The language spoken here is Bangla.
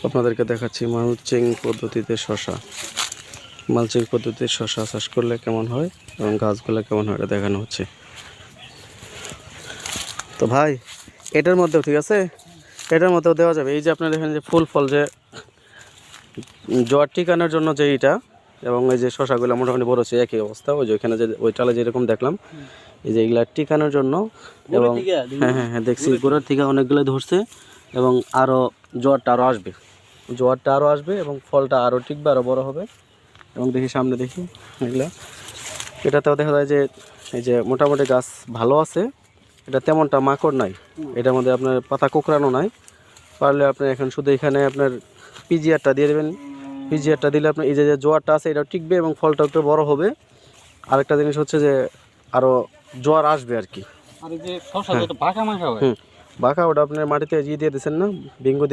আপনাদেরকে দেখাচ্ছি মালচিং পদ্ধতিতে শশা। মালচিং পদ্ধতিতে শশা চাষ করলে কেমন হয় এবং গাছগুলো কেমন হয় এটা দেখানো হচ্ছে। তো ভাই এটার মধ্যেও ঠিক আছে, এটার মধ্যেও দেওয়া যাবে। এই যে আপনার দেখেন যে ফুল ফল যে জ্বর টিকানোর জন্য যে এইটা, এবং এই যে শশাগুলো মোটামুটি বড় হচ্ছে একই অবস্থা। ওই যে ওইখানে যে ওই টালে যেরকম দেখলাম, এই যে এগুলা টিকানোর জন্য। এবং হ্যাঁ হ্যাঁ হ্যাঁ দেখছি গোড়ার থেকে অনেকগুলো ধরছে এবং আরও জ্বরটা আরও আসবে, জ্বরটা আরও আসবে এবং ফলটা আরও টিকবে, আরও বড় হবে। এবং দেখি সামনে দেখি এগুলা, এটাতেও দেখা যায় যে এই যে মোটামুটি গাছ ভালো আছে। এটা তেমনটা মাকড় নাই, এটার মধ্যে আপনার পাতা কোঁকড়ানো নাই। পারলে আপনি এখন শুধু এখানে আপনার পিজিআরটা দিয়ে দেবেন। পিজিআরটা দিলে আপনার এই যে জোয়ারটা আছে এটাও টিকবে এবং ফলটা একটু বড় হবে। আরেকটা জিনিস হচ্ছে যে আরও জ্বর আসবে আর কি। আর এই যে শশা যেটা বাঁকা মাখা হয়, বাঁকা ওটা আপনার মাটিতে দিয়ে দিয়েছেন না, বিঙ্গো